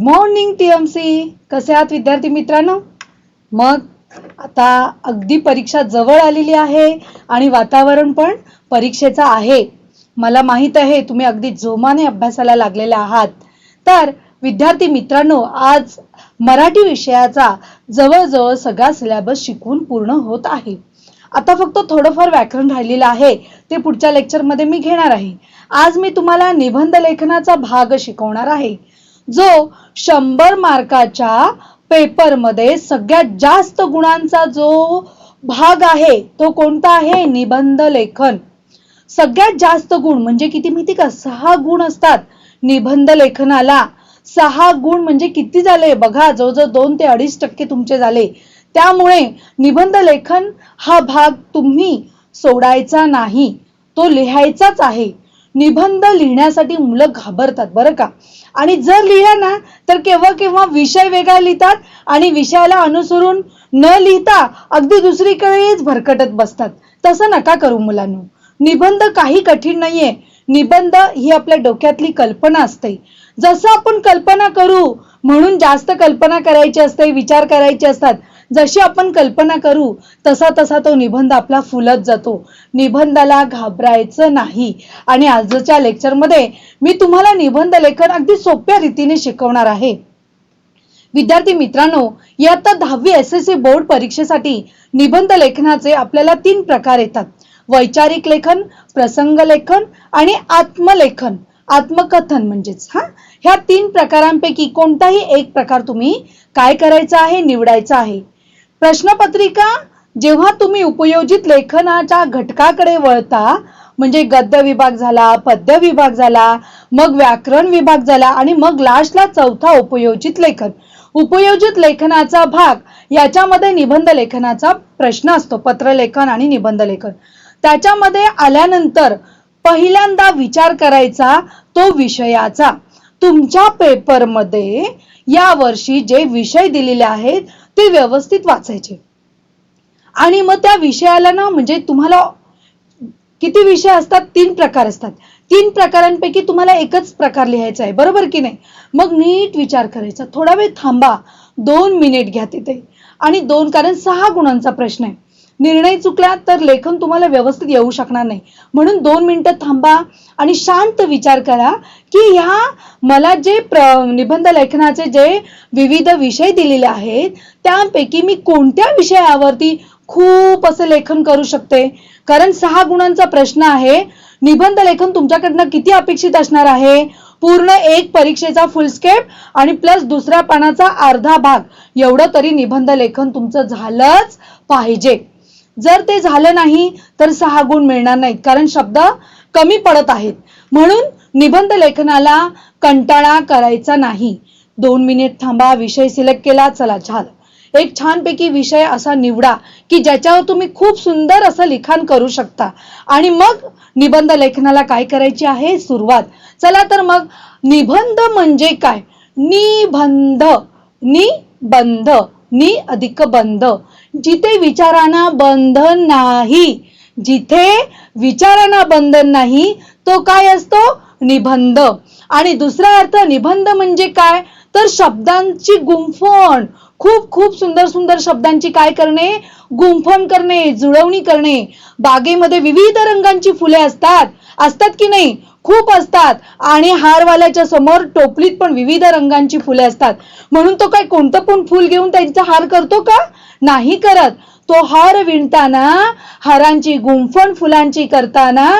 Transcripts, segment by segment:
Morning TMC. कसे आहात विद्यार्थी मित्रांनो? मग आता अगदी परीक्षा जवळ आलेली आहे आणि वातावरण पण परीक्षेचं आहे. मला माहित आहे तुम्ही अगदी जोमाने अभ्यासाला लागलेले आहात. तर विद्यार्थी मित्रांनो, आज मराठी विषयाचा जवळजवळ सगळा सिलेबस शिकवून पूर्ण होत आहे. आता फक्त थोडंफार व्याकरण राहिलेलं आहे, ते पुढच्या लेक्चरमध्ये मी घेणार आहे. आज मी तुम्हाला निबंध लेखनाचा भाग शिकवणार आहे, जो 100 मार्काच्या पेपरमध्ये सगळ्यात जास्त गुणांचा जो भाग आहे तो कोणता आहे? निबंध लेखन. सगळ्यात जास्त गुण म्हणजे किती माहिती का? 6 गुण असतात निबंध लेखनाला. 6 गुण म्हणजे किती झाले बघा, जवळजवळ 2 ते 2.5% तुमचे झाले. त्यामुळे निबंध लेखन हा भाग तुम्ही सोडायचा नाही, तो लिहायचाच आहे. निबंध लिहिण्यासाठी मुलं घाबरतात बरं का, आणि जर लिहिला ना तर केव्हा केव्हा विषय वेगळा लिहितात आणि विषयाला अनुसरून न लिहिता अगदी दुसरीकडेच भरकटत बसतात. तसं नका करू मुलांनो. निबंध काही कठीण नाहीये. निबंध ही आपल्या डोक्यातली कल्पना असते. जसं आपण कल्पना करू म्हणून जास्त कल्पना करायची असते, विचार करायचे असतात. जशी आपण कल्पना करू तसा तसा तो निबंध आपला फुलत जातो. निबंधाला घाबरायचं नाही. आणि आजच्या लेक्चरमध्ये मी तुम्हाला निबंध लेखन अगदी सोप्या रीतीने शिकवणार आहे. विद्यार्थी मित्रांनो, इयत्ता 10वी SSC बोर्ड परीक्षेसाठी निबंध लेखनाचे आपल्याला 3 प्रकार येतात. वैचारिक लेखन, प्रसंग लेखन आणि आत्मलेखन, आत्मकथन म्हणजेच. ह्या 3 प्रकारांपैकी कोणताही एक प्रकार तुम्ही काय करायचा आहे? निवडायचा आहे. प्रश्नपत्रिका जेव्हा तुम्ही उपयोजित लेखनाच्या घटकाकडे वळता, म्हणजे गद्य विभाग झाला, पद्य विभाग झाला, मग व्याकरण विभाग झाला आणि मग लास्टला चौथा उपयोजित लेखन. उपयोजित लेखनाचा भाग याच्यामध्ये निबंध लेखनाचा प्रश्न असतो, पत्रलेखन आणि निबंध लेखन. त्याच्यामध्ये आल्यानंतर पहिल्यांदा विचार करायचा तो विषयाचा. तुमच्या पेपरमध्ये या वर्षी जे विषय दिलेले आहेत ते व्यवस्थित वाचायचे. आणि मग त्या विषयाला ना, म्हणजे तुम्हाला किती विषय असतात? 3 प्रकार असतात. 3 प्रकारांपैकी तुम्हाला एकच प्रकार लिहायचा आहे, बरोबर की नाही? मग नीट विचार करायचा, थोडा वेळ थांबा, 2 मिनिट घ्या तिथे. आणि 2, कारण 6 गुणांचा प्रश्न आहे. निर्णय चुकला तर लेखन तुम्हाला व्यवस्थित येऊ शकणार नाही. म्हणून 2 मिनिटं थांबा आणि शांत विचार करा की ह्या मला जे निबंध लेखनाचे जे विविध विषय दिलेले आहेत त्यापैकी मी कोणत्या विषयावरती खूप असं लेखन करू शकते. कारण 6 गुणांचा प्रश्न आहे. निबंध लेखन तुमच्याकडनं किती अपेक्षित असणार आहे? पूर्ण एक परीक्षेचा फुलस्केप आणि प्लस दुसऱ्या पानाचा अर्धा भाग, एवढं तरी निबंध लेखन तुमचं झालंच पाहिजे. जर ते झालं नाही तर 6 गुण मिळणार नाहीत, कारण शब्द कमी पडत आहेत. म्हणून निबंध लेखनाला कंटाळा करायचा नाही. 2 मिनिट थांबा, विषय सिलेक्ट केला, चला झालं. एक छानपैकी विषय असा निवडा की ज्याच्यावर तुम्ही खूप सुंदर असं लिखाण करू शकता. आणि मग निबंध लेखनाला काय करायची आहे? सुरुवात. चला तर मग निबंध म्हणजे काय? निबंध, निबंध, नि अधिक बंध, जिथे विचारांना बंधन नाही. जिथे विचारांना बंधन नाही तो काय असतो? निबंध. आणि दुसरा अर्थ निबंध म्हणजे काय? तर शब्दांची गुंफण, खूप खूप सुंदर सुंदर शब्दांची काय करणे? गुंफण करणे, जुळवणी करणे. बागेमध्ये विविध रंगांची फुले असतात की नाही? खूप असतात. आणि हारवाल्याच्या समोर टोपलीत पण विविध रंगांची फुले असतात. म्हणून तो काय कोणतं पण फुल घेऊन त्यांचा हार करतो का? नाही करत. तो हार विणताना, हारांची गुंफण फुलांची करताना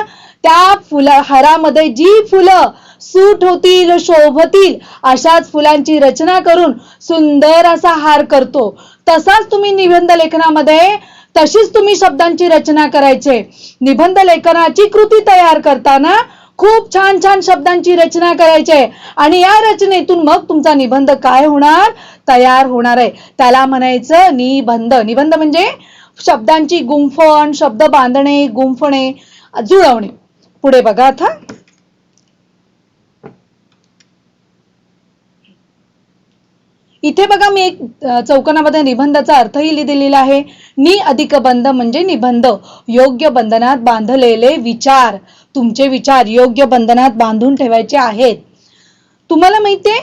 त्या हारामध्ये जी फुलं सूट होतील, शोभतील अशाच फुलांची रचना करून सुंदर असा हार करतो. तसाच तुम्ही निबंध लेखनामध्ये तशीच तुम्ही शब्दांची रचना करायचे. निबंध लेखनाची कृती तयार करताना खूप छान छान शब्दांची रचना करायची आणि या रचनेतून मग तुमचा निबंध काय होणार? तयार होणार आहे. त्याला म्हणायचं निबंध. निबंध म्हणजे शब्दांची गुंफण, शब्द बांधणे, गुंफणे, जुळवणे. पुढे बघा आता. इथे बघा मी एक चौकोनामध्ये निबंधाचा अर्थही दिलेला आहे. नि अधिक बंध म्हणजे निबंध, योग्य बंधनात बांधलेले विचार. तुमचे विचार योग्य बंधनात बांधून ठेवायचे आहेत. तुम्हाला माहितीये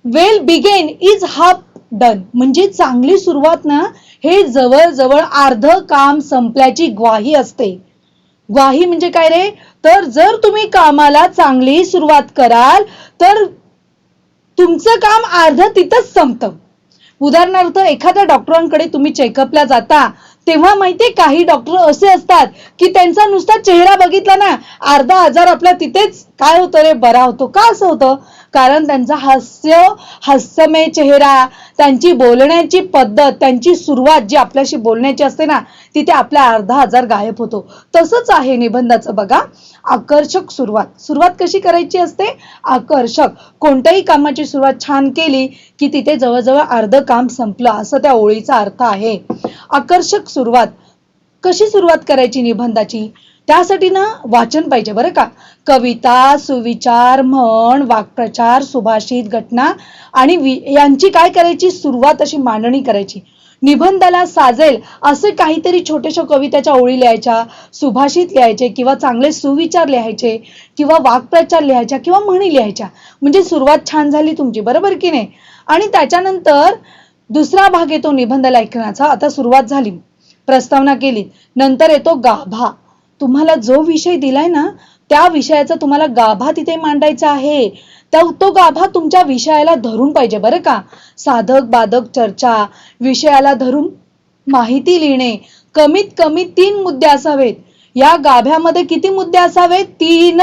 वेल बिगेन इज हाफ डन, म्हणजे चांगली सुरुवात ना हे जवळजवळ अर्ध काम संपल्याची ग्वाही असते. ग्वाही म्हणजे काय रे, तर जर तुम्ही कामाला चांगली सुरुवात कराल तर तुमचं काम अर्ध तिथंच संपतं. उदाहरणार्थ एखाद्या डॉक्टरांकडे तुम्ही चेकअपला जाता तेव्हा माहितीये काही डॉक्टर असे असतात की त्यांचा नुसता चेहरा बघितला ना अर्धा आजार आपला तिथेच काय होतं रे बरा होतो. का असं होतं? कारण त्यांचा हास्यमय चेहरा, त्यांची बोलण्याची पद्धत, त्यांची सुरुवात जी आपल्याशी बोलण्याची असते ना तिथे आपला अर्धा आजार गायब होतो. तसंच आहे निबंधाचं बघा. आकर्षक सुरुवात कशी करायची असते? आकर्षक. कोणत्याही कामाची सुरुवात छान केली की तिथे जवळजवळ अर्ध काम संपलं असं त्या ओळीचा अर्थ आहे. आकर्षक सुरुवात. कशी सुरुवात करायची निबंधाची? त्यासाठी ना वाचन पाहिजे बरं का. कविता, सुविचार, म्हण, वाक्प्रचार, सुभाषित, घटना आणि यांची काय करायची सुरुवात अशी मांडणी करायची. निबंधाला साजेल असे काहीतरी छोट्याशा कवितेच्या ओळी लिहायच्या, सुभाषित लिहायचे किंवा चांगले सुविचार लिहायचे किंवा वाक्प्रचार लिहायच्या किंवा म्हणी लिहायच्या. म्हणजे सुरुवात छान झाली तुमची, बरोबर की नाही? आणि त्याच्यानंतर दुसरा भाग येतो निबंध लेखनाचा. आता सुरुवात झाली, प्रस्तावना केली, नंतर येतो गाभा. तुम्हाला जो विषय दिलाय ना त्या विषयाचा तुम्हाला गाभा तिथे मांडायचा आहे. तो गाभा तुमच्या विषयाला धरून पाहिजे बरं का. साधक बाधक चर्चा, विषयाला धरून माहिती लिहिणे, कमीत कमी 3 मुद्दे असावेत. या गाभ्यामध्ये किती मुद्दे असावेत? 3.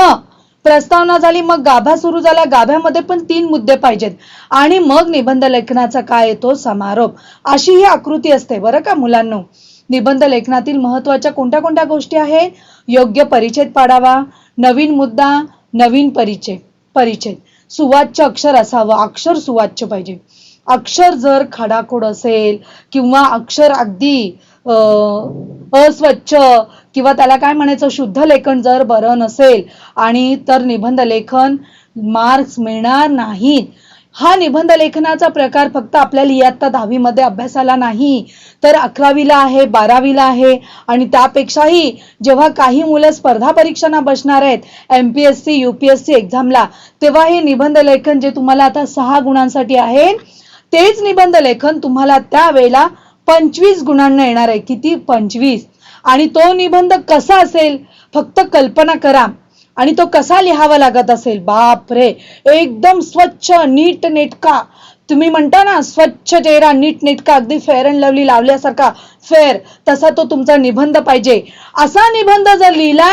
प्रस्तावना झाली, मग गाभा सुरू झाला, गाभ्यामध्ये पण 3 मुद्दे पाहिजेत. आणि मग निबंध लेखनाचा काय येतो? समारोप. अशी ही आकृती असते बरं का मुलांनो. निबंध लेखनातील महत्वाच्या कोणत्या कोणत्या गोष्टी आहेत? योग्य परिच्छेद पाडावा, नवीन मुद्दा, नवीन परिच्छेद, सुवाच्य अक्षर असावं, अक्षर सुवाच्य पाहिजे. अक्षर जर खडाखोड असेल किंवा अक्षर अगदी अस्वच्छ किंवा त्याला काय म्हणायचं शुद्ध लेखन जर बरं नसेल आणि तर निबंध लेखन मार्क्स मिळणार नाहीत. हा निबंध लेखनाचा प्रकार फक्त आपल्याला इयत्ता 10वी मध्ये अभ्यासाला नाही तर 11वीला आहे, 12वीला आहे आणि त्यापेक्षाही जेव्हा काही मुलं स्पर्धा परीक्षांना बसणार आहेत MPSC UPSC एक्झामला, तेव्हा हे निबंध लेखन जे तुम्हाला आता 6 गुणांसाठी आहे तेच निबंध लेखन तुम्हाला त्यावेळेला 25 गुणांना येणार आहे. किती? 25. आणि तो निबंध कसा असेल फक्त कल्पना करा. आणि तो कसा लिहावा लागत असेल? बाप रे, एकदम स्वच्छ नीट नेटका. तुम्ही म्हणता ना स्वच्छ चेहरा नीट नेटका, अगदी फेअर अँड लवली लावल्यासारखा फेअर, तसा तो तुमचा निबंध पाहिजे. असा निबंध जर लिहिला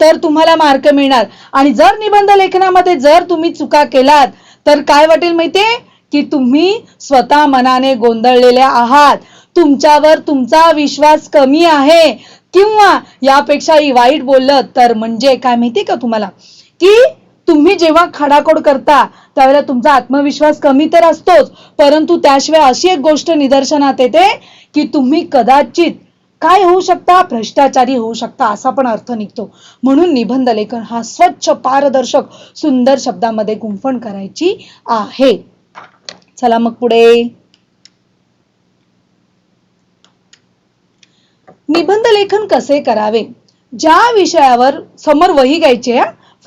तर तुम्हाला मार्क मिळणार. आणि जर निबंध लेखनामध्ये जर तुम्ही चुका केलात तर काय वाटेल माहितीये? की तुम्ही स्वतः मनाने गोंधळलेले आहात, तुमच्यावर तुमचा विश्वास कमी आहे किंवा यापेक्षाही वाईट बोललं तर म्हणजे काय माहितीये का तुम्हाला? की तुम्ही जेव्हा खडाखोड करता त्यावेळेला तुमचा आत्मविश्वास कमी तर असतोच, परंतु त्याशिवाय अशी एक गोष्ट निदर्शनात येते की तुम्ही कदाचित काय होऊ शकता? भ्रष्टाचारी होऊ शकता, असा पण अर्थ निघतो. म्हणून निबंध लेखन हा स्वच्छ पारदर्शक सुंदर शब्दामध्ये गुंफण करायची आहे. चला मग पुढे. निबंध लेखन कसे करावे? ज्या विषयावर समोर वही घ्यायची,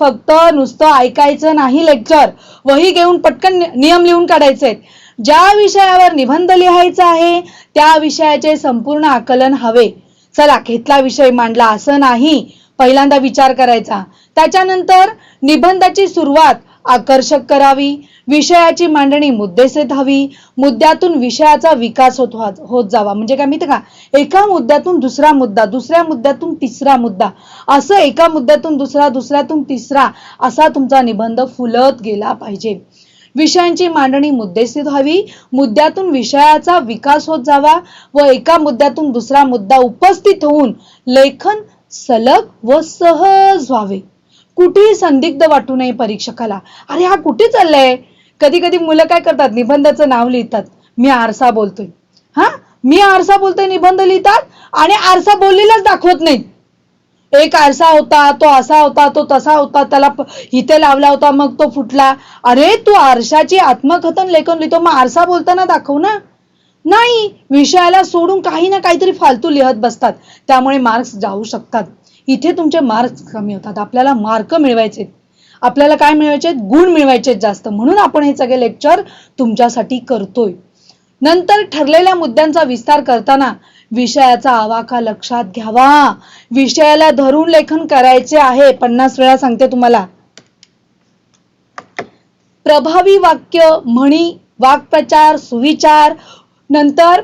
फक्त नुसतं ऐकायचं नाही लेक्चर, वही घेऊन पटकन नियम लिहून काढायचे. ज्या विषयावर निबंध लिहायचा आहे त्या विषयाचे संपूर्ण आकलन हवे. चला घेतला विषय मांडला असं नाही, पहिल्यांदा विचार करायचा. त्याच्यानंतर निबंधाची सुरुवात आकर्षक करावी, विषयाची मांडणी मुद्देसूद हवी, मुद्द्यातून विषयाचा विकास होत जावा. म्हणजे काय माहिती का? एका मुद्द्यातून दुसरा मुद्दा, दुसऱ्या मुद्द्यातून तिसरा मुद्दा, असं एका मुद्द्यातून दुसरा, दुसऱ्यातून तिसरा असा तुमचा निबंध फुलत गेला पाहिजे. विषयांची मांडणी मुद्देसूद हवी, मुद्द्यातून विषयाचा विकास होत जावा व एका मुद्द्यातून दुसरा मुद्दा उपस्थित होऊन लेखन सलग व सहज व्हावे. कुठेही संदिग्ध वाटू नये परीक्षकाला. अरे हा कुठे चाललंय? कधी कधी मुलं काय करतात, निबंधाचं नाव लिहितात, मी आरसा बोलतोय, मी आरसा बोलतोय निबंध लिहितात आणि आरसा बोललेलाच दाखवत नाहीत. एक आरसा होता, तो असा होता, तो तसा होता, त्याला इथे लावला होता मग तो फुटला. अरे तू आरशाची आत्मकथन लेखन लिहितो, मग आरसा बोलताना दाखव ना. नाही, विषयाला सोडून काही ना काहीतरी फालतू लिहत बसतात, त्यामुळे मार्क्स जाऊ शकतात. इथे तुमचे मार्क्स कमी होतात. आपल्याला मार्क मिळवायचे. आपल्याला काय मिळवायचे? गुण मिळवायचे जास्त, म्हणून आपण हे सगळे लेक्चर तुमच्यासाठी करतोय. नंतर ठरलेल्या मुद्द्यांचा विस्तार करताना विषयाचा आवाका लक्षात घ्यावा. विषयाला धरून लेखन करायचे आहे. 50 वेळा सांगते तुम्हाला. प्रभावी वाक्य, म्हणी, वाक्प्रचार, सुविचार, नंतर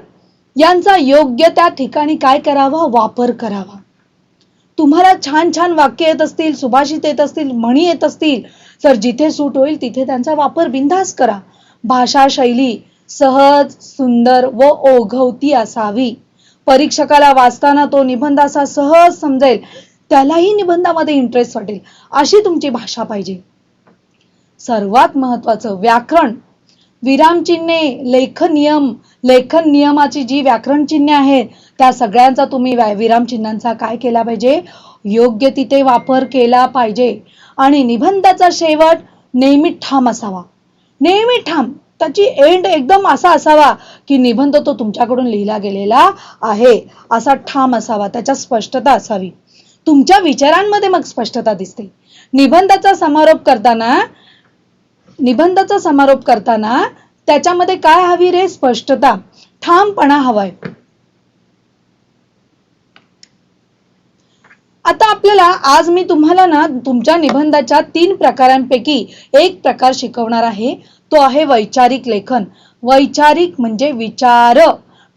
यांचा योग्य त्या ठिकाणी काय करावा? वापर करावा. तुम्हाला छान छान वाक्य येत असतील, सुभाषित येत असतील, म्हणी येत असतील, तर जिथे सूट होईल तिथे त्यांचा वापर बिनधास्त करा. भाषा शैली सहज, सुंदर व ओघवती असावी. परीक्षकाला वाचताना तो निबंध असा सहज समजेल, त्यालाही निबंधामध्ये इंटरेस्ट वाटेल, अशी तुमची भाषा पाहिजे. सर्वात महत्वाचं व्याकरण, विरामचिन्हे, लेखन नियमाची जी व्याकरण चिन्हे आहेत त्या सगळ्यांचा तुम्ही विरामचिन्हांचा काय केला पाहिजे? योग्य तिथे वापर केला पाहिजे. आणि निबंधाचा शेवट नेहमी ठाम असावा. नेहमी ठाम, त्याची एंड एकदम असा असावा की निबंध तो तुमच्याकडून लिहिला गेलेला आहे असा ठाम असावा. त्याच्या स्पष्टता असावी. तुमच्या विचारांमध्ये मग स्पष्टता दिसते. निबंधाचा समारोप करताना त्याच्यामध्ये काय हवी रे? स्पष्टता, ठामपणा हवाय. आता आपल्याला आज मी तुम्हाला ना तुमच्या निबंधाच्या 3 प्रकारांपैकी एक प्रकार शिकवणार आहे. तो आहे वैचारिक लेखन. वैचारिक म्हणजे विचार.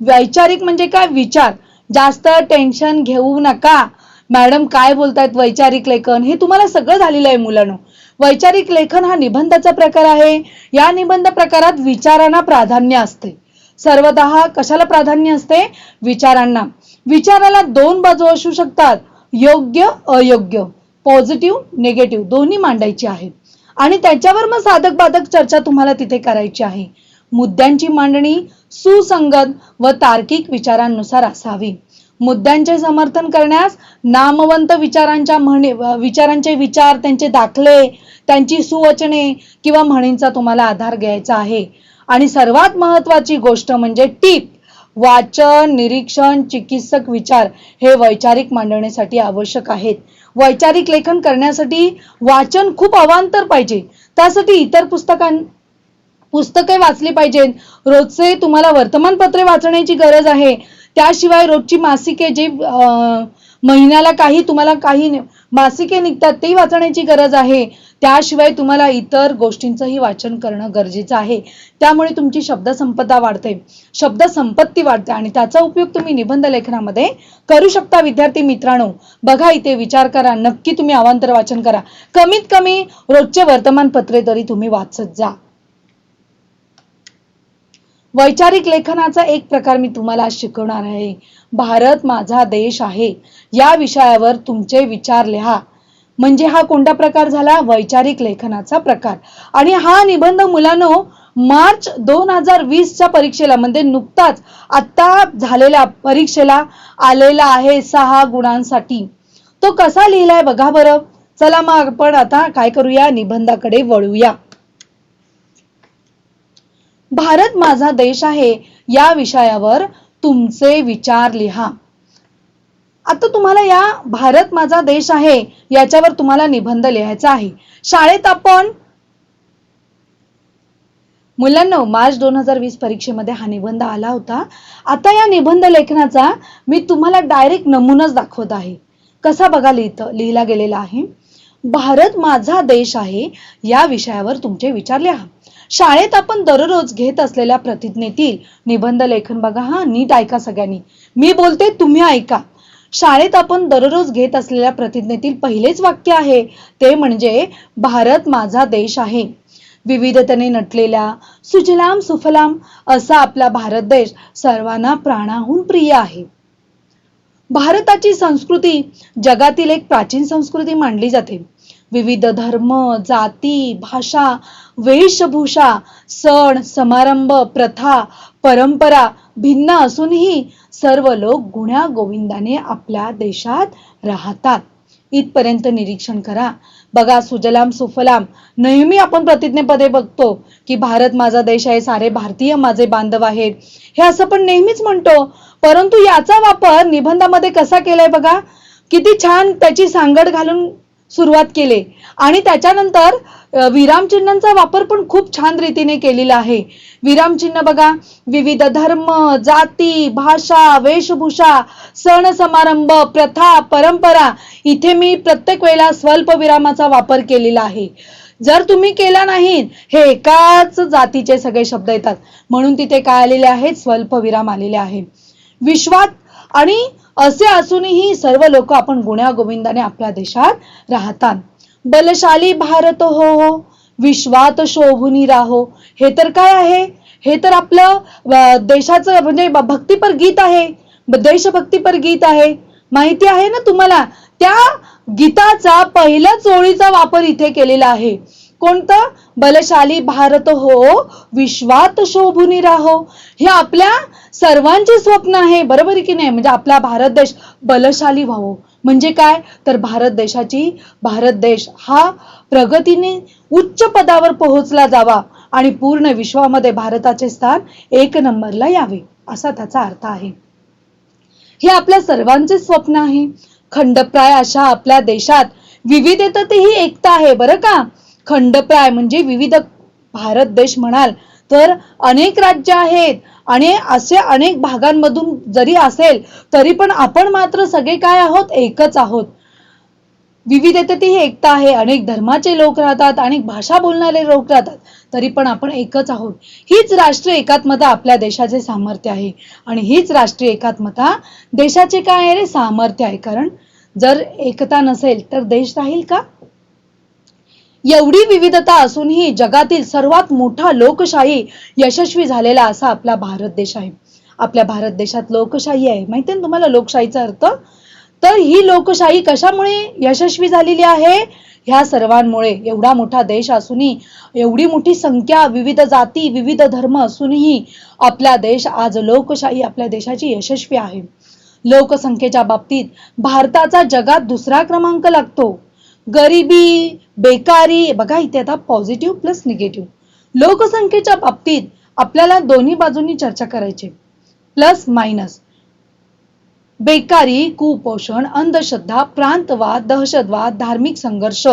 वैचारिक म्हणजे काय? विचार. जास्त टेन्शन घेऊ नका. मॅडम काय बोलतायत वैचारिक लेखन? हे तुम्हाला सगळं झालेलं आहे मुलांनो. वैचारिक लेखन हा निबंधाचा प्रकार आहे. या निबंध प्रकारात विचारांना प्राधान्य असते. सर्वतः कशाला प्राधान्य असते? विचारांना. विचाराला 2 बाजू असू शकतात, योग्य अयोग्य, पॉझिटिव्ह निगेटिव्ह, दोन्ही मांडायची आहे. आणि त्याच्यावर मग साधक बाधक चर्चा तुम्हाला तिथे करायची आहे. मुद्द्यांची मांडणी सुसंगत व तार्किक विचारांनुसार असावी. मुद्द्यांचे समर्थन करण्यास नामवंत विचारांचे विचार, त्यांचे दाखले, त्यांची सुवचने किंवा म्हणींचा तुम्हाला आधार घ्यायचा आहे. आणि सर्वात महत्वाची गोष्ट म्हणजे टीप, वाचन, निरीक्षण, चिकित्सक विचार हे वैचारिक मांडणीसाठी आवश्यक आहेत. वैचारिक लेखन करण्यासाठी वाचन खूप अवांतर पाहिजे. त्यासाठी इतर पुस्तके वाचली पाहिजेत. रोजचे तुम्हाला वर्तमानपत्रे वाचण्याची गरज आहे. त्याशिवाय रोजची मासिके, जे महिन्याला तुम्हाला काही मासिके निघतात ते वाचण्याची गरज आहे. त्याशिवाय तुम्हाला इतर गोष्टींचंही वाचन करणं गरजेचं आहे. त्यामुळे तुमची शब्दसंपदा वाढते, शब्दसंपत्ती वाढते आणि त्याचा उपयोग तुम्ही निबंध लेखनामध्ये करू शकता. विद्यार्थी मित्रांनो, बघा इथे विचार करा. नक्की तुम्ही अवांतर वाचन करा. कमीत कमी रोजचे वर्तमानपत्रे तरी तुम्ही वाचत जा. वैचारिक लेखनाचा एक प्रकार मी तुम्हाला आज शिकवणार आहे. भारत माझा देश आहे या विषयावर तुमचे विचार लिहा. म्हणजे हा कोणता प्रकार झाला? वैचारिक लेखनाचा प्रकार. आणि हा निबंध मुलांनो मार्च 2020च्या परीक्षेला, म्हणजे नुकताच आता झालेल्या परीक्षेला आलेला आहे 6 गुणांसाठी. तो कसा लिहिलाय बघा बरं. चला मग आपण आता काय करूया? निबंधाकडे वळूया. भारत माझा देश आहे या विषयावर तुमचे विचार लिहा. आता तुम्हाला या भारत माझा देश आहे याच्यावर तुम्हाला निबंध लिहायचा आहे. शाळेत आपण मुलांनो मार्च 2020 परीक्षेमध्ये हा निबंध आला होता. आता या निबंध लेखनाचा मी तुम्हाला डायरेक्ट नमुनाच दाखवत आहे. कसा बघा लिहिला गेलेला आहे. भारत माझा देश आहे या विषयावर तुमचे विचार लिहा. शाळेत आपण दररोज घेत असलेल्या प्रतिज्ञेतील निबंध लेखन बघा. हा नीट ऐका सगळ्यांनी. मी बोलते, तुम्ही ऐका. शाळेत आपण दररोज घेत असलेल्या प्रतिज्ञेतील पहिलेच वाक्य आहे ते म्हणजे भारत माझा देश आहे. विविधतेने नटलेला, सुजलाम सुफलाम असा आपला भारत देश सर्वांना प्राणाहून प्रिय आहे. भारताची संस्कृती जगातील एक प्राचीन संस्कृती मानली जाते. विविध धर्म, जाती, भाषा, वेशभूषा, सण, समारंभ, प्रथा, परंपरा भिन्न असूनही सर्व लोक गुण्या गोविंदाने आपल्या देशात राहतात. इथपर्यंत निरीक्षण करा. बघा, सुजलाम सुफलाम नेहमी आपण प्रतिज्ञेमध्ये बघतो की भारत माझा देश आहे, सारे भारतीय माझे बांधव आहेत, हे असं पण नेहमीच म्हणतो. परंतु याचा वापर निबंधामध्ये कसा केलाय बघा. किती छान त्याची सांगड घालून सुरुवात केली आणि त्याच्यानंतर विरामचिन्हांचा वापर पण खूप छान रीतीने केलेला आहे. विरामचिन्ह बघा, विविध धर्म, जाती, भाषा, वेशभूषा, सण समारंभ, प्रथा, परंपरा, इथे मी प्रत्येक वेळेला स्वल्प विरामाचा वापर केलेला आहे. जर तुम्ही केला नाही, हे एकाच जातीचे सगळे शब्द येतात, म्हणून तिथे काय आलेले आहेत, स्वल्प विराम आलेले आहे. विश्वात आणि असे असूनही सर्व लोक आपण गुण्यागोविंदाने आपल्या देशात राहतात. बलशाली भारत हो, विश्वात शोभुनी राहो. हे तर काय आहे, हे तर आपलं देशाचं म्हणजे भक्तीपर गीत आहे, देशभक्तीपर गीत आहे. माहिती आहे ना तुम्हाला, त्या गीताचा पहिल्याच ओळीचा वापर इथे केलेला आहे. कोणतं, बलशाली भारत हो, विश्वात शोभुनी राहो. हे आपल्या सर्वांचे स्वप्न आहे, बरोबर आहे की नाही. म्हणजे आपला भारत देश बलशाली व्हावं, म्हणजे काय तर भारत देश हा प्रगतीने उच्च पदावर पोहोचला जावा आणि पूर्ण विश्वामध्ये भारताचे स्थान 1 नंबरला यावे, असा त्याचा अर्थ आहे. हे आपल्या सर्वांचे स्वप्न आहे. खंडप्राय अशा आपल्या देशात विविधतेत ही एकता आहे, बरं का. खंडप्राय म्हणजे विविध, भारत देश म्हणाल तर अनेक राज्य आहेत आणि असे अनेक भागांमधून जरी असेल तरी पण आपण मात्र सगळे काय आहोत, एकच आहोत. विविधतेत ही एकता आहे. अनेक धर्माचे लोक राहतात, अनेक भाषा बोलणारे लोक राहतात, तरी पण आपण एकच आहोत. हीच राष्ट्रीय एकात्मता आपल्या देशाचे सामर्थ्य आहे आणि हीच राष्ट्रीय एकात्मता देशाचे काय आहे, सामर्थ्य आहे. कारण जर एकता नसेल तर देश राहील का. एवढी विविधता असूनही जगातील सर्वात मोठा लोकशाही यशस्वी झालेला असा आपला भारत देश आहे. आपल्या भारत देशात लोकशाही आहे. माहिती आहे तुम्हाला लोकशाहीचा अर्थ. तर ही लोकशाही कशामुळे यशस्वी झालेली आहे, ह्या सर्वांमुळे. एवढा मोठा देश असूनही, एवढी मोठी संख्या, विविध जाती, विविध धर्म असूनही आपला देश आज लोकशाही आपल्या देशाची यशस्वी आहे. लोकसंख्येच्या बाबतीत भारताचा जगात 2रा क्रमांक लागतो. गरिबी, बेकारी, बघा इथे आता पॉझिटिव्ह प्लस निगेटिव्ह. लोकसंख्येच्या बाबतीत आपल्याला दोन्ही बाजूंनी चर्चा करायची, प्लस मायनस. बेकारी, कुपोषण, अंधश्रद्धा, प्रांतवाद, दहशतवाद, धार्मिक संघर्ष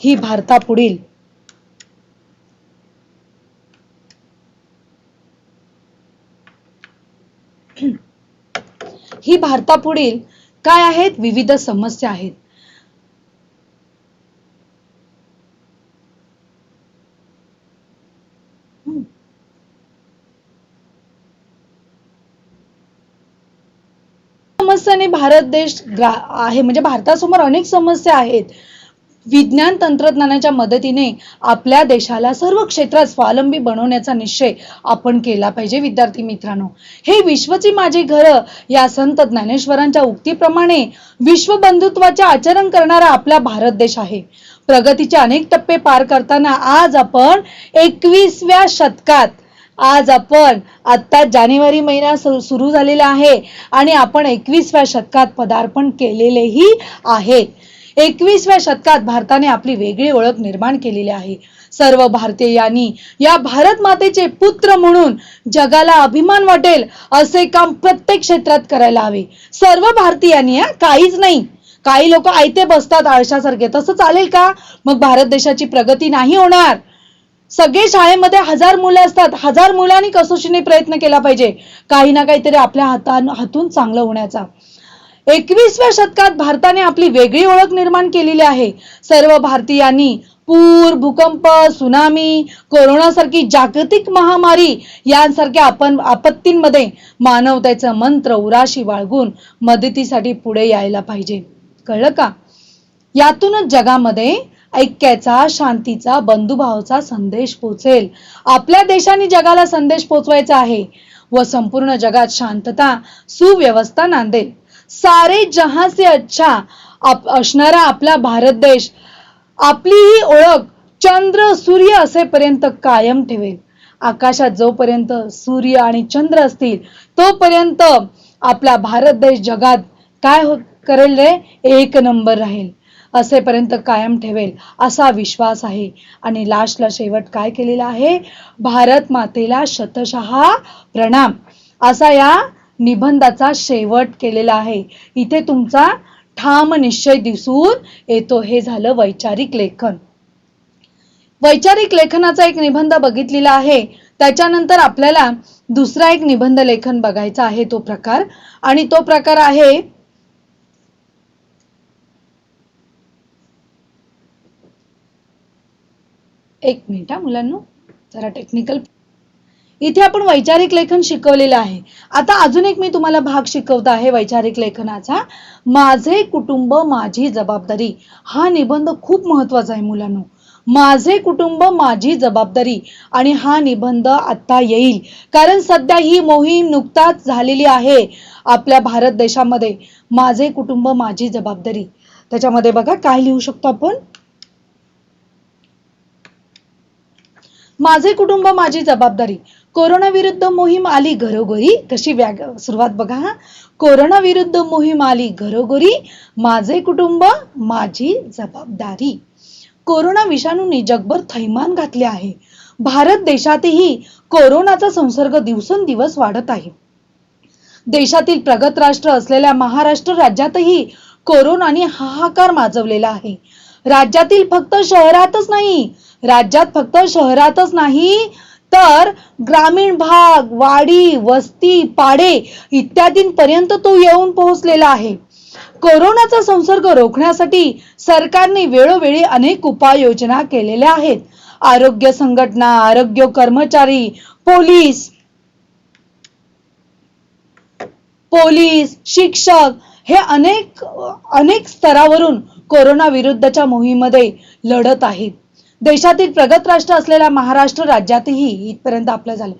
ही भारतापुढील काय आहेत, विविध समस्या आहेत. समस्याने भारत देश आहे, म्हणजे भारतासमोर अनेक समस्या आहेत. विज्ञान तंत्रज्ञानाच्या मदतीने आपल्या देशाला सर्व क्षेत्रात स्वावलंबी बनवण्याचा निश्चय आपण केला पाहिजे. विद्यार्थी मित्रांनो, हे विश्वची माझी घर या संत ज्ञानेश्वरांच्या उक्तीप्रमाणे विश्व बंधुत्वाचे आचरण करणारा आपला भारत देश आहे. प्रगतीचे अनेक टप्पे पार करताना आज आपण 21व्या शतकात, आज आपण आता जानेवारी महिना सुरू झालेला आहे आणि आपण 21व्या शतकात पदार्पण केलेलेही आहे. 21व्या शतकात भारताने आपली वेगळी ओळख निर्माण केलेली आहे. सर्व भारतीयांनी या भारत मातेचे पुत्र म्हणून जगाला अभिमान वाटेल असे काम प्रत्येक क्षेत्रात करायला हवे. सर्व भारतीयांनी, काहीच नाही. काही लोक आयते बसतात आळशासारखे, तसं चालेल का. मग भारत देशाची प्रगती नाही होणार. सगळे शाळेमध्ये 1000 मुलं असतात, 1000 मुलांनी कसोशीने प्रयत्न केला पाहिजे काही ना काहीतरी आपल्या हातून चांगलं होण्याचा. 21व्या शतकात भारताने आपली वेगळी ओळख निर्माण केलेली आहे. सर्व भारतीयांनी पूर, भूकंप, सुनामी, कोरोना सारखी जागतिक महामारी यांसारख्या आपत्तींमध्ये मानवतेचा मंत्र उराशी बाळगून मदतीसाठी पुढे यायला पाहिजे. कळलं का. यातूनच जगामध्ये ऐक्याचा, शांतीचा, बंधुभावाचा संदेश पोहोचेल. आपल्या देशाने जगाला संदेश पोहोचवायचा आहे व संपूर्ण जगात शांतता, सुव्यवस्था नांदेल. सारे जहां से अच्छा असणारा आपला भारत देश आपली ही ओळख चंद्र, सूर्य असेपर्यंत कायम ठेवेल. आकाशात जोपर्यंत सूर्य आणि चंद्र असतील तोपर्यंत आपला भारत देश जगात काय करेल रे, 1 नंबर राहील. असेपर्यंत कायम ठेवेल असा विश्वास आहे. आणि लास्टला शेवट काय केलेला आहे, भारत मातेला शतशः प्रणाम असा या निबंधाचा शेवट केलेला आहे. इथे तुमचा ठाम निश्चय दिसून येतो. हे झालं वैचारिक लेखन. वैचारिक लेखनाचा एक निबंध बघितलेला आहे. त्याच्यानंतर आपल्याला दुसरा एक निबंध लेखन बघायचा आहे तो प्रकार, आणि तो प्रकार आहे एक मिनिट मुलांनो, जरा टेक्निकल. इथे आपण वैचारिक लेखन शिकवलेलं आहे. आता अजून एक मी तुम्हाला भाग शिकवत आहे वैचारिक लेखनाचा. माझे कुटुंब माझी जबाबदारी. हा निबंध खूप महत्वाचा आहे मुलांनो. माझे कुटुंब माझी जबाबदारी. आणि हा निबंध आता येईल, कारण सध्या ही मोहीम नुकताच झालेली आहे आपल्या भारत देशामध्ये. माझे कुटुंब माझी जबाबदारी. त्याच्यामध्ये बघा काय लिहू शकतो आपण. माझे कुटुंब माझी जबाबदारी. कोरोना विरुद्ध मोहीम आली घरोघरी. कशी सुरुवात बघा हा. कोरोना विरुद्ध मोहीम आली घरोघरी. माझे कुटुंब माझी जबाबदारी. कोरोना विषाणूने जगभर थैमान घातले आहे. भारत देशातही कोरोनाचा संसर्ग दिवसेंदिवस वाढत आहे. देशातील प्रगत राष्ट्र असलेल्या महाराष्ट्र राज्यातही कोरोनाने हाहाकार माजवलेला आहे. राज्यात फक्त शहरातच नाही तर ग्रामीण भाग, वाडी, वस्ती, पाडे इत्यादींपर्यंत तो येऊन पोहोचलेला आहे. कोरोनाचा संसर्ग रोखण्यासाठी सरकारने वेळोवेळी अनेक उपाययोजना केलेल्या आहेत. आरोग्य संघटना, आरोग्य कर्मचारी, पोलीस, शिक्षक हे अनेक स्तरावरून कोरोना विरुद्धच्या मोहिमेमध्ये लढत आहेत. देशातील प्रगत राष्ट्र असलेल्या महाराष्ट्र राज्यातही इथपर्यंत आपलं झालं,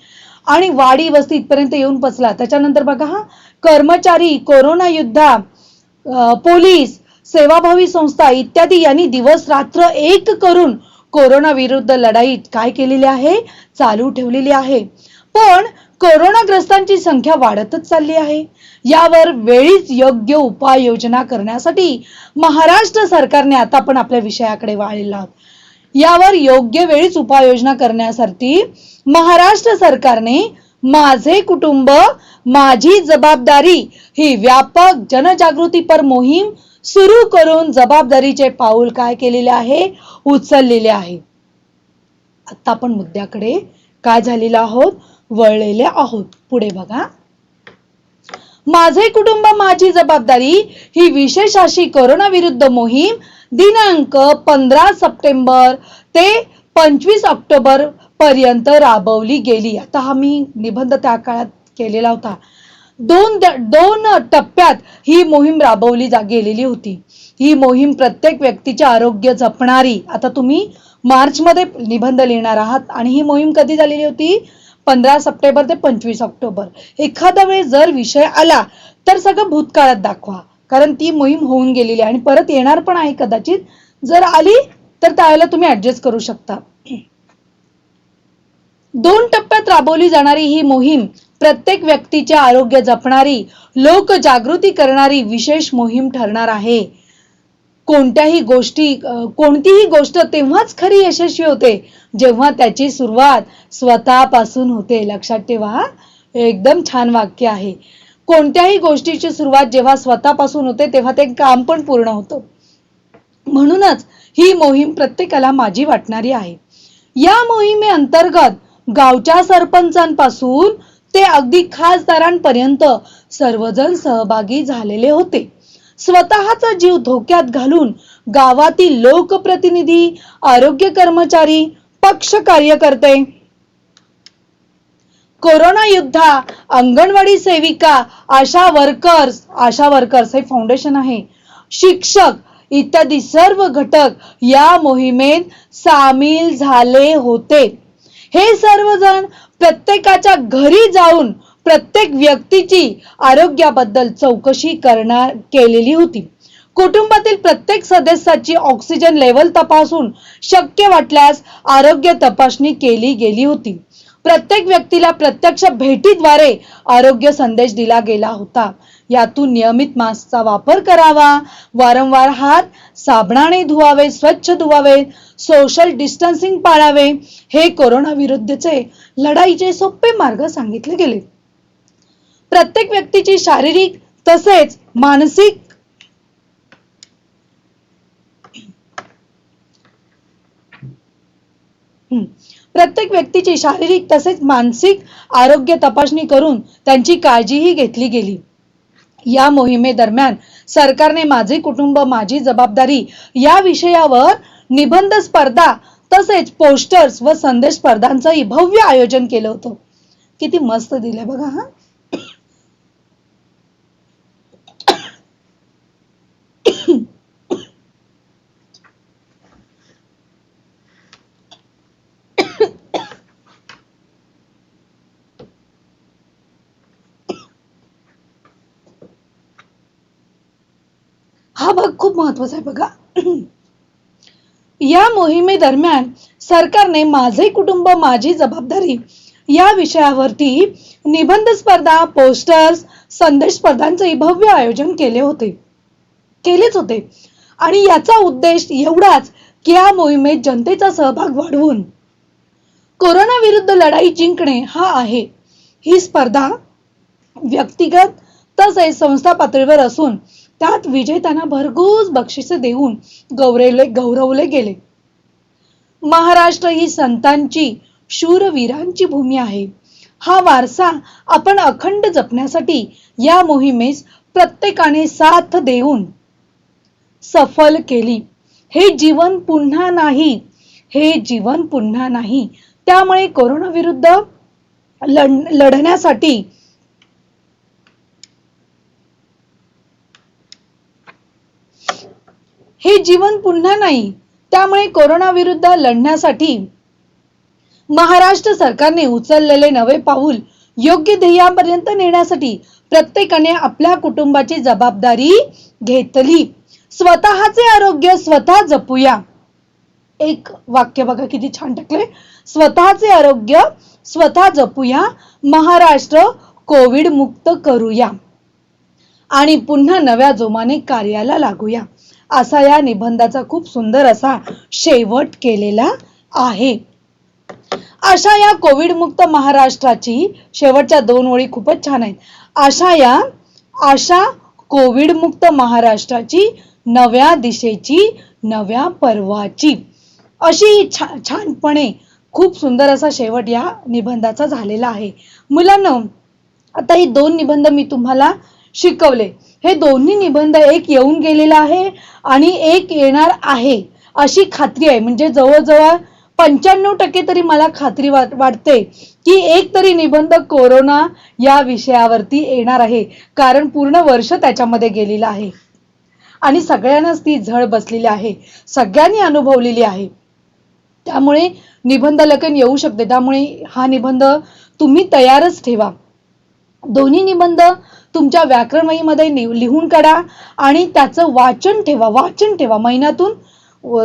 आणि वाडी वस्ती इथपर्यंत येऊन पोचला. त्याच्यानंतर बघा हा, कर्मचारी, कोरोना योद्धा, पोलीस, सेवाभावी संस्था इत्यादी यांनी दिवस रात्र एक करून कोरोना विरुद्ध लढाई काय केलेली आहे, चालू ठेवलेली आहे. पण कोरोनाग्रस्तांची संख्या वाढतच चालली आहे. यावर वेळीच योग्य उपाययोजना करण्यासाठी महाराष्ट्र सरकारने, आता आपण आपल्या विषयाकडे वळलेलो आहोत, यावर योग्य वेळीच उपाययोजना करण्यासाठी महाराष्ट्र सरकारने माझे कुटुंब माझी जबाबदारी ही व्यापक जनजागृतीपर मोहीम सुरू करून जबाबदारीचे पाऊल काय केलेले आहे, उचललेले आहे. आता आपण मुद्द्याकडे काय झालेलो आहोत, वळलेले आहोत. पुढे बघा. माझे कुटुंब माझी जबाबदारी ही विशेष अशी कोरोना विरुद्ध मोहीम दिनांक 15 सप्टेंबर ते 25 ऑक्टोबर पर्यंत राबवली गेली. आता हा मी निबंध त्या काळात केलेला होता. दोन टप्प्यात ही मोहीम राबवली गेलेली होती. ही मोहीम प्रत्येक व्यक्तीचे आरोग्य जपणारी. आता तुम्ही मार्च मध्ये निबंध लिहिणार आहात आणि ही मोहीम कधी झालेली होती, 15 सप्टेंबर ते 25 ऑक्टोबर. एखादा वेळ जर विषय आला तर सगळं भूतकाळात दाखवा, कारण ती मोहीम होऊन गेलेली आणि परत येणार पण आहे. कदाचित जर आली तर त्यावेळेला तुम्ही ऍडजस्ट करू शकता. 2 टप्प्यात राबवली जाणारी ही मोहीम प्रत्येक व्यक्तीचे आरोग्य जपणारी, लोकजागृती करणारी विशेष मोहीम ठरणार आहे. कोणतीही गोष्ट तेव्हाच खरी यशस्वी होते जेव्हा त्याची सुरुवात स्वतःपासून होते. लक्षात ठेवा, एकदम छान वाक्य आहे. कोणत्याही गोष्टीची सुरुवात जेव्हा स्वतःपासून होते तेव्हा ते काम पण पूर्ण होतं. म्हणूनच ही मोहीम प्रत्येकाला माझी वाटणारी आहे. या मोहिमेअंतर्गत गावच्या सरपंचांपासून ते अगदी खासदारांपर्यंत सर्वजण सहभागी झालेले होते. स्वतःचा जीव धोक्यात घालून गावातील लोकप्रतिनिधी, आरोग्य कर्मचारी, पक्ष कार्यकर्ते, कोरोना योद्धा, अंगणवाडी सेविका, आशा वर्कर्स हे फाउंडेशन आहे, शिक्षक इत्यादी सर्व घटक या मोहिमेत सामील झाले होते. हे सर्वजण प्रत्येकाच्या घरी जाऊन प्रत्येक व्यक्तीची आरोग्याबद्दल चौकशी केलेली होती. कुटुंबातील प्रत्येक सदस्याची ऑक्सिजन लेवल तपासून शक्य वाटल्यास आरोग्य तपासणी केली गेली होती. प्रत्येक व्यक्तीला प्रत्यक्ष भेटीद्वारे आरोग्य संदेश दिला गेला होता. यातून नियमित मास्कचा वापर करावा, वारंवार हात साबणाने धुवावे, स्वच्छ धुवावे, सोशल डिस्टन्सिंग पाळावे, हे कोरोना विरुद्धचे लढाईचे सोपे मार्ग सांगितले गेले. प्रत्येक व्यक्तीची शारीरिक तसेच मानसिक प्रत्येक व्यक्तीची शारीरिक तसेच मानसिक आरोग्य तपासणी करून त्यांची काळजीही घेतली गेली. या मोहिमेदरम्यान सरकारने माझे कुटुंब माझी जबाबदारी या विषयावर निबंध स्पर्धा तसेच पोस्टर्स व संदेश स्पर्धांचंही भव्य आयोजन केलं होतं. किती मस्त दिलंय बघा. हा भाग खूप महत्वाचा आहे बघा. या मोहिमेदरम्यान सरकारने माझे कुटुंब माझी जबाबदारी या विषयावरती निबंध स्पर्धा पोस्टर्स संदेश स्पर्धांचे भव्य आयोजन केलेच होते आणि याचा उद्देश एवढाच की या मोहिमेत जनतेचा सहभाग वाढवून कोरोना विरुद्ध लढाई जिंकणे हा आहे. ही स्पर्धा व्यक्तिगत तसेच संस्था पातळीवर असून त्यात विजेत्यांना भरघोस बक्षिसे देऊन गौरवले गेले. महाराष्ट्र ही संतांची शूरवीरांची भूमी आहे. हा वारसा आपण अखंड जपण्यासाठी या मोहिमेस प्रत्येकाने साथ देऊन सफल केली. हे जीवन पुन्हा नाही. त्यामुळे कोरोना विरुद्ध लढण्यासाठी हे जीवन पुन्हा नाही. त्यामुळे कोरोना विरुद्ध लढण्यासाठी महाराष्ट्र सरकारने उचललेले नवे पाऊल योग्य ध्येयापर्यंत नेण्यासाठी प्रत्येकाने आपल्या कुटुंबाची जबाबदारी घेतली. स्वतःचे आरोग्य स्वतः जपूया. एक वाक्य बघा किती छान टाकले. स्वतःचे आरोग्य स्वतः जपूया. महाराष्ट्र कोविड मुक्त करूया आणि पुन्हा नव्या जोमाने कार्याला लागूया. असा या निबंधाचा खूप सुंदर असा शेवट केलेला आहे. अशा या कोविड मुक्त महाराष्ट्राची शेवटच्या 2 ओळी खूपच छान आहेत. आशा कोविड मुक्त महाराष्ट्राची नव्या दिशेची नव्या पर्वाची अशी छानपणे खूप सुंदर असा शेवट या निबंधाचा झालेला आहे. मुलांनो, आता ही 2 निबंध मी तुम्हाला शिकवले. हे दोन्ही निबंध एक येऊन गेलेला आहे आणि एक येणार आहे अशी खात्री आहे. म्हणजे जवळजवळ 95% तरी मला खात्री वाटते की एक तरी निबंध कोरोना या विषयावरती येणार आहे. कारण पूर्ण वर्ष त्याच्यामध्ये गेलेलं आहे आणि सगळ्यांनाच ती झळ बसलेली आहे. सगळ्यांनी अनुभवलेली आहे. त्यामुळे निबंध लेखन येऊ शकते. त्यामुळे हा निबंध तुम्ही तयारच ठेवा. दोन्ही निबंध तुमच्या व्याकरण वहीमध्ये लिहून काढा आणि त्याचं वाचन ठेवा. महिन्यातून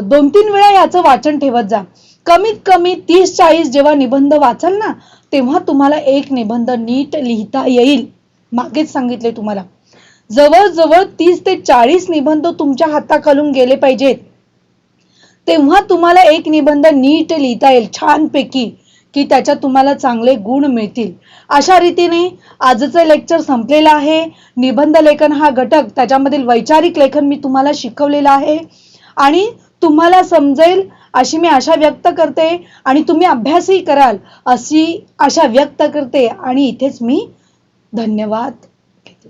2-3 वेळा याचं वाचन ठेवत जा. कमीत कमी 30-40 जेव्हा निबंध वाचाल ना, तेव्हा तुम्हाला एक निबंध नीट लिहिता येईल. मागेच सांगितले तुम्हाला. जवळजवळ 30 ते 40 निबंध तुमच्या हाताखालून गेले पाहिजेत. तेव्हा तुम्हाला एक निबंध नीट लिहिता येईल छानपैकी, की त्याच्यात तुम्हाला चांगले गुण मिळतील. अशा रीतीने आजचं लेक्चर संपलेलं आहे. निबंध लेखन हा घटक, त्याच्यामधील वैचारिक लेखन मी तुम्हाला शिकवलेलं आहे आणि तुम्हाला समजेल अशी मी आशा व्यक्त करते आणि तुम्ही अभ्यासही कराल अशी आशा व्यक्त करते आणि इथेच मी धन्यवाद घेते.